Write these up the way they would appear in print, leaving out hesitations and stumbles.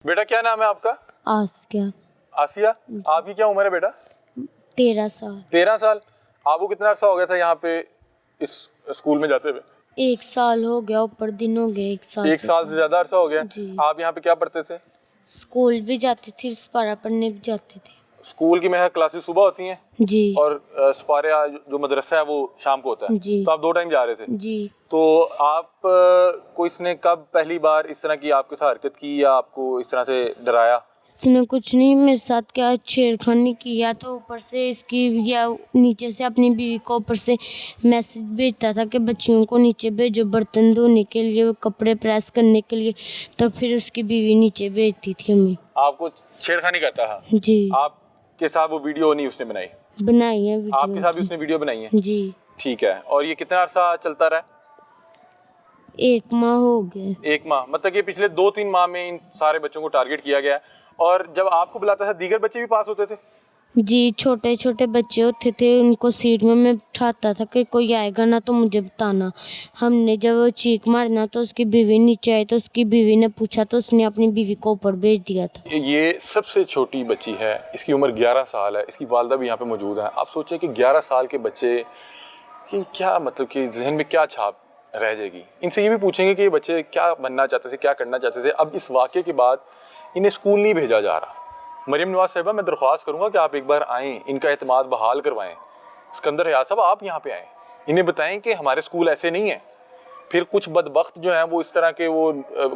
बेटा क्या नाम है आपका? आसिया। आसिया, आपकी क्या उम्र है बेटा? 13 साल। 13 साल। आपको कितना अर्सा हो गया था यहाँ पे इस स्कूल में जाते हुए? 1 साल हो गया, ऊपर दिन हो गए। 1 साल। 1 साल से ज्यादा अर्सा हो गया। जी। आप यहाँ पे क्या पढ़ते थे? स्कूल भी जाती थी, स्पारा पढ़ने भी जाती थी। स्कूल की मेरे क्लासेस सुबह होती हैं जी। और स्पारा जो मदरसा है वो शाम को होता है। जी। तो आप 2 टाइम जा रहे थे? जी। तो आप को इसने कब पहली बार इस तरह की आपके साथ हरकत की या आपको इस तरह से डराया? इसने कुछ नहीं मेरे साथ क्या छेड़खानी किया, तो ऊपर से इसकी या नीचे से अपनी बीवी को ऊपर से मैसेज भेजता था कि बच्चियों को नीचे भेजो बर्तन धोने के लिए, कपड़े प्रेस करने के लिए। तो फिर उसकी बीवी नीचे भेजती थी हमें। आपको छेड़खानी करता था? जी। आपके साथ वो वीडियो नहीं उसने बनाई? बनाई है वीडियो। आपके साथ भी उसने वीडियो बनाई है? जी। ठीक है। और ये कितना अरसा चलता रहा? 1 माह हो गया। 1 माह, मतलब कि पिछले 2-3 माह में इन सारे बच्चों को टारगेट किया गया है। और जब आपको बुलाता था दीगर बच्चे भी पास होते थे? जी, छोटे छोटे बच्चे होते थे, उनको सीट में मैं बिठाता था कि कोई आएगा ना तो मुझे बताना। हमने जब चीख मारना तो उसकी बीवी नीचे आई, तो उसकी बीवी ने पूछा तो उसने अपनी बीवी को ऊपर भेज दिया था। ये सबसे छोटी बच्ची है, इसकी उम्र 11 साल है, इसकी वालदा भी यहाँ पे मौजूद है। आप सोचें कि 11 साल के बच्चे की क्या मतलब कि जहन में क्या छाप रह जाएगी। इनसे ये भी पूछेंगे कि ये बच्चे क्या बनना चाहते थे, क्या करना चाहते थे। अब इस वाक़े के बाद इन्हें स्कूल नहीं भेजा जा रहा। मरियम नवाज साहिबा, मैं दरख्वास्त करूंगा कि आप एक बार आएँ, इनका एतमाद बहाल करवाएं। सिकंदर हयात साहब, आप यहाँ पे आएँ, इन्हें बताएं कि हमारे स्कूल ऐसे नहीं है। फिर कुछ बदबख्त जो हैं वो इस तरह के वो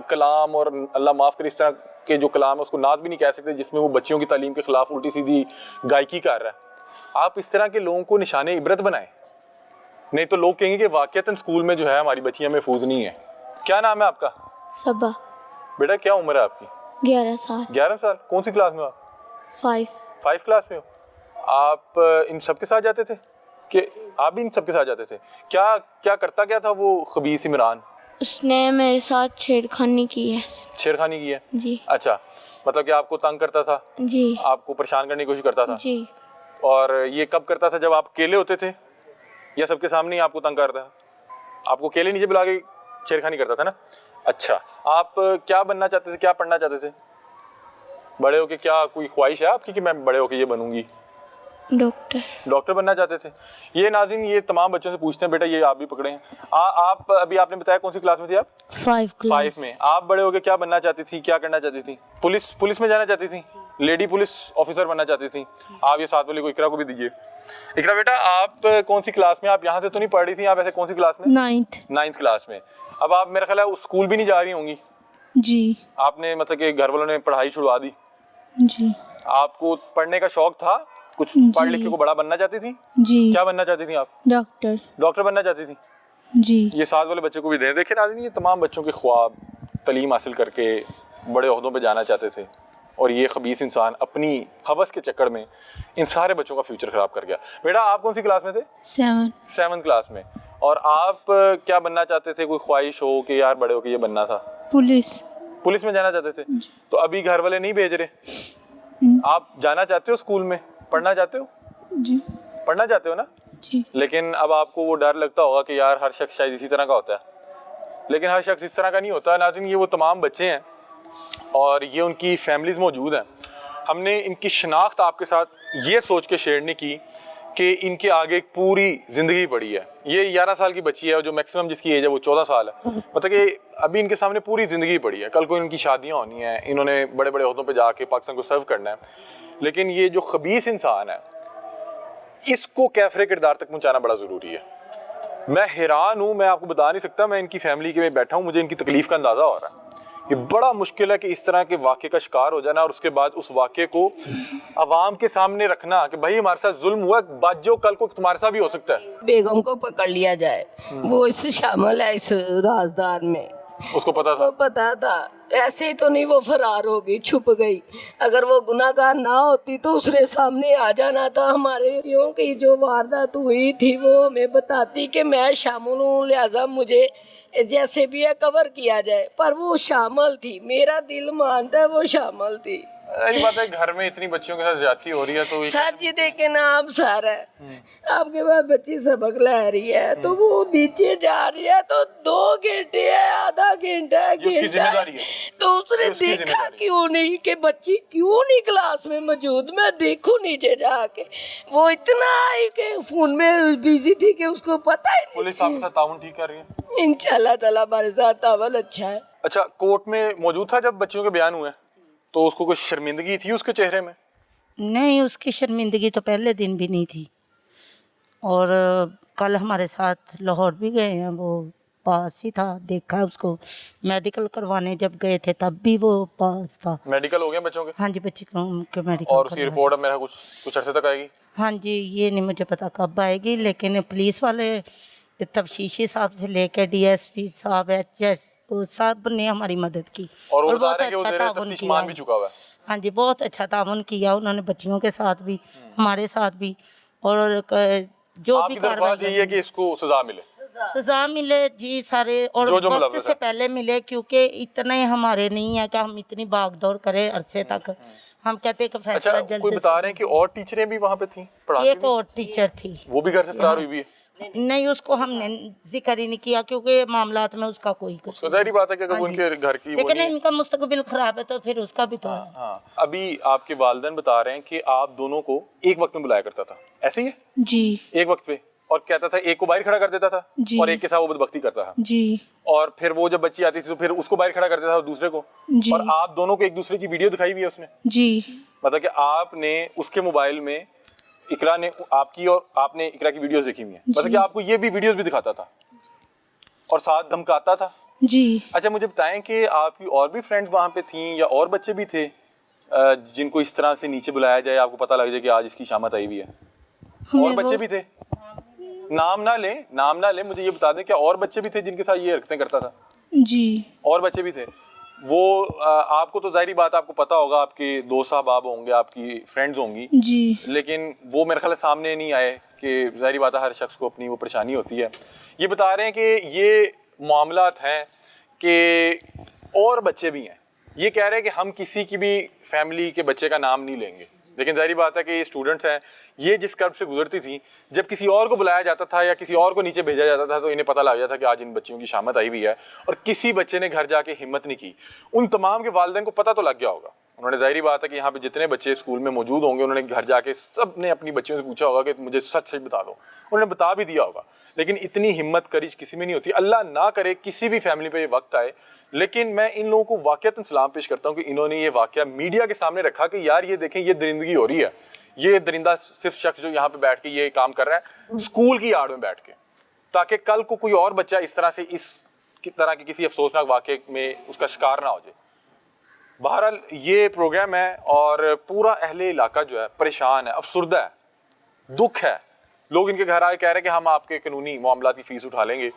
कलाम, और अल्लाह माफ़ करे, इस तरह के जो कलाम है उसको नात भी नहीं कह सकते, जिसमें वो बच्चियों की तालीम के खिलाफ उल्टी सीधी गायकी कर रहा है। आप इस तरह के लोगों को निशाने इबरत बनाएं, नहीं तो लोग कहेंगे कि वाक़ईतन स्कूल में जो है हमारी बच्चियाँ महफूज नहीं है। क्या नाम है आपका? सबा। बेटा क्या उम्र है आपकी? 11 साल। 11 साल। कौन सी क्लास में हो आप? 5 क्लास में हो। आप इन सब के साथ जाते थे कि आप भी इन सब के साथ जाते थे? क्या क्या करता क्या था वो खबीस इमरान? उसने मेरे साथ छेड़खानी की है। छेड़खानी की है? जी। अच्छा, मतलब कि आपको तंग करता था? जी। आपको परेशान करने की कोशिश करता था? जी। और ये कब करता था, जब आप अकेले होते थे या सबके सामने ही आपको तंग करता था? आपको अकेले नीचे बुला के छेड़खानी करता था ना? अच्छा, आप क्या बनना चाहते थे, क्या पढ़ना चाहते थे बड़े होके? क्या कोई ख्वाहिश है आपकी कि मैं बड़े होके ये बनूंगी? डॉक्टर बनना चाहते थे? ये नाज़रीन, ये तमाम बच्चों से पूछते हैं, बेटा ये आप भी पकड़े हैं। आप अभी आपने बताया कौन सी क्लास में थी आप? 5 में। आप बड़े होके क्या बनना चाहती थी, क्या करना चाहती थी? पुलिस में जाना चाहती थी? लेडी पुलिस ऑफिसर बनना चाहती थी? आप ये साथ वाले को इकरा को भी दीजिए। इकरा बेटा, आप कौन सी क्लास में? आप यहाँ से तो नहीं पढ़ रही थी, आप ऐसे कौन सी क्लास में? 9th क्लास में। अब आप मेरा ख्याल है उस स्कूल भी नहीं जा रही होंगी? जी। आपने मतलब कि घर वालों ने पढ़ाई छुड़वा दी? जी। आपको पढ़ने का शौक था? कुछ पढ़ लिख के को बड़ा बनना चाहती थी? जी। क्या बनना चाहती थी आप? डॉक्टर बनना चाहती थी? जी। ये साथ वाले बच्चे को भी दें। देखिए नाज़रीन, ये तमाम बच्चों के ख्वाब तालीम हासिल करके बड़े ओहदों पे जाना चाहते थे, और ये खबीस इंसान अपनी हवस के चक्कर में इन सारे बच्चों का फ्यूचर ख़राब कर गया। बेटा आप कौन सी क्लास में थे? 7th क्लास में। और आप क्या बनना चाहते थे? कोई ख्वाहिश हो कि यार बड़े होके ये बनना था? पुलिस में जाना चाहते थे? तो अभी घर वाले नहीं भेज रहे? आप जाना चाहते हो स्कूल में, पढ़ना चाहते हो? जी। पढ़ना चाहते हो ना? जी। लेकिन अब आपको वो डर लगता होगा कि यार हर शख्स शायद इसी तरह का होता है, लेकिन हर शख्स इस तरह का नहीं होता। नाज़रीन, ये वो तमाम बच्चे हैं और ये उनकी फैमिलीज़ मौजूद हैं। हमने इनकी शनाख्त आपके साथ ये सोच के शेयर नहीं की कि इनके आगे एक पूरी ज़िंदगी पड़ी है। ये 11 साल की बच्ची है, जो मैक्सिमम जिसकी एज है वो 14 साल है। मतलब कि अभी इनके सामने पूरी ज़िंदगी पड़ी है। कल को इनकी शादियाँ होनी हैं, इन्होंने बड़े बड़े ओहदों पे जाके पाकिस्तान को सर्व करना है। लेकिन ये जो खबीस इंसान है, इसको कैफरे किरदार तक पहुँचाना बड़ा ज़रूरी है। मैं हैरान हूँ, मैं आपको बता नहीं सकता। मैं इनकी फैमिली के में बैठा हूँ, मुझे इनकी तकलीफ़ का अंदाज़ा हो रहा है। ये बड़ा मुश्किल है कि इस तरह के वाक़े का शिकार हो जाना और उसके बाद उस वाक़े को अवाम के सामने रखना कि भाई हमारे साथ जुल्म हुआ, बात जो कल को तुम्हारे साथ भी हो सकता है। बेगम को पकड़ लिया जाए, वो इससे शामिल है इस राजदार में। उसको पता था? वो पता था, ऐसे ही तो नहीं वो फरार हो गई, छुप गई। अगर वो गुनाहगार ना होती तो उसने सामने आ जाना था। हमारे की जो वारदात हुई थी वो हमें बताती कि मैं शामिल हूँ, लिहाजा मुझे जैसे भी है कवर किया जाए। पर वो शामिल थी, मेरा दिल मानता है वो शामिल थी। یہی بات ہے گھر میں اتنی بچیوں کے ساتھ زیادتی ہو رہی ہے تو سر جی دیکھیں نا آپ سر ہے آپ کے پاس بچی سبق لے رہی ہے تو وہ نیچے جا رہی ہے تو 2 گھنٹے ہے آدھا گھنٹہ ہے یہ اس کی ذمہ داری ہے. تو اس نے یہ اس کی ذمہ دیکھا داری ہے. کیوں نہیں کہ بچی کیوں نہیں کلاس میں موجود. میں دیکھوں نیچے جا کے وہ اتنا آئی کہ فون میں بزی تھی کہ اس کو پتہ ہی نہیں. پولیس آپ کے ساتھ تعاون ٹھیک کر رہی ہے انشاءاللہ تعالیٰ ہمارے ساتھ تعاون اچھا ہے. اچھا کورٹ میں موجود تھا جب بچیوں کے بیان ہوئے تو اس کو کچھ شرمندگی تھی اس کے چہرے میں؟ نہیں اس کی شرمندگی تو پہلے دن بھی نہیں تھی اور کل ہمارے ساتھ لاہور بھی گئے ہیں وہ پاس ہی تھا دیکھا اس کو میڈیکل کروانے جب گئے تھے تب بھی وہ پاس تھا. میڈیکل ہو گیا بچوں کے؟ ہاں جی بچی کو میڈیکل اور اس کی رپورٹ اب میرا کچھ عرصے تک آئے گی؟ ہاں جی یہ نہیں مجھے پتا کب آئے گی لیکن پولیس والے تفتیشی صاحب سے لے کے ڈی ایس پی صاحب ایچ سب نے ہماری مدد کی اور وہ بہت بتا رہے ہیں کہ وہ اچھا زیر تعاون تفتیش کیا. مان بھی چکا ہوا ہے. ہاں جی بہت اچھا تعاون کیا انہوں نے بچیوں کے ساتھ بھی ہمارے ساتھ بھی اور جو آپ بھی کی درخواست یہی ہے کہ اس کو سزا ملے. سزا ملے جی سارے اور جو وقت ملوث سے ہے. پہلے ملے کیونکہ اتنے ہمارے نہیں ہے کہ ہم اتنی بھاگ دوڑ کریں عرصے تک. ہم کہتے ہیں کہ اچھا فیصلہ کوئی جلد بتا رہے ہیں کہ اور ٹیچریں بھی وہاں پہ تھیں پڑھاتی ایک اور ٹیچر تھی وہ بھی گھر سے فرار ہوئی بھی ہے؟ نہیں اس کو ہم نے ذکر ہی نہیں کیا کیونکہ معاملات میں اس کا کوئی کچھ ظاہری بات ہے کہ اگر وہ ان کے گھر کی وہ لیکن نہیں ان کا مستقبل خراب ہے تو پھر اس کا بھی تو ہے. ہاں ابھی آپ کے والدین بتا رہے ہیں کہ آپ دونوں کو ایک وقت میں بلایا کرتا تھا ایسے ہی ہے؟ جی ایک وقت پہ اور کہتا تھا ایک کو باہر کھڑا کر دیتا تھا جی. اور ایک کے ساتھ وہ بدبختی کرتا تھا جی اور پھر وہ جب بچی آتی تھی تو پھر اس کو باہر کھڑا کر دیتا تھا اور دوسرے کو جی. اور آپ دونوں کو ایک دوسرے کی ویڈیو دکھائی ہوئی ہے اس نے جی مطلب کہ آپ نے اس کے موبائل میں اقرا نے آپ کی اور آپ نے اقرا کی ویڈیوز دیکھی ہوئی ہیں مطلب کہ آپ کو یہ بھی ویڈیوز بھی دکھاتا تھا اور ساتھ دھمکاتا تھا. جی اچھا مجھے بتائیں کہ آپ کی اور بھی فرینڈ وہاں پہ تھیں یا اور بچے بھی تھے جن کو اس طرح سے نیچے بلایا جائے آپ کو پتہ لگ جائے کہ آج اس کی شامت آئی ہوئی ہے؟ اور بچے بھی تھے؟ نام نہ لیں مجھے یہ بتا دیں کہ اور بچے بھی تھے جن کے ساتھ یہ حرکتیں کرتا تھا؟ جی اور بچے بھی تھے. وہ آپ کو تو ظاہری بات آپ کو پتا ہوگا آپ کے دوست احباب ہوں گے آپ کی فرینڈز ہوں گی جی لیکن وہ میرے خیال سامنے نہیں آئے کہ ظاہری بات ہے ہر شخص کو اپنی وہ پریشانی ہوتی ہے. یہ بتا رہے ہیں کہ یہ معاملات ہیں کہ اور بچے بھی ہیں. یہ کہہ رہے ہیں کہ ہم کسی کی بھی فیملی کے بچے کا نام نہیں لیں گے لیکن ظاہری بات ہے کہ یہ اسٹوڈنٹس ہیں یہ جس کرب سے گزرتی تھیں جب کسی اور کو بلایا جاتا تھا یا کسی اور کو نیچے بھیجا جاتا تھا تو انہیں پتہ لگ جاتا کہ آج ان بچیوں کی شامت آئی ہوئی ہے اور کسی بچے نے گھر جا کے ہمت نہیں کی. ان تمام کے والدین کو پتہ تو لگ گیا ہوگا. انہوں نے ظاہری بات ہے کہ یہاں پہ جتنے بچے اسکول میں موجود ہوں گے انہوں نے گھر جا کے سب نے اپنی بچیوں سے پوچھا ہوگا کہ مجھے سچ سچ بتا دو. انہوں نے بتا بھی دیا ہوگا لیکن اتنی ہمت کریج کسی میں نہیں ہوتی. اللہ نہ کرے کسی بھی فیملی پہ یہ وقت آئے لیکن میں ان لوگوں کو واقعتاً سلام پیش کرتا ہوں کہ انہوں نے یہ واقعہ میڈیا کے سامنے رکھا کہ یار یہ دیکھیں یہ درندگی ہو رہی ہے. یہ درندہ صرف شخص جو یہاں پہ بیٹھ کے یہ کام کر رہا ہے اسکول کی آڑ میں بیٹھ کے تاکہ کل کو کوئی اور بچہ اس طرح سے اس طرح کے کسی افسوسناک واقعے میں اس کا شکار نہ ہو جائے. بہرحال یہ پروگرام ہے اور پورا اہل علاقہ جو ہے پریشان ہے افسردہ ہے دکھ ہے. لوگ ان کے گھر آئے کہہ رہے ہیں کہ ہم آپ کے قانونی معاملات کی فیس اٹھا لیں گے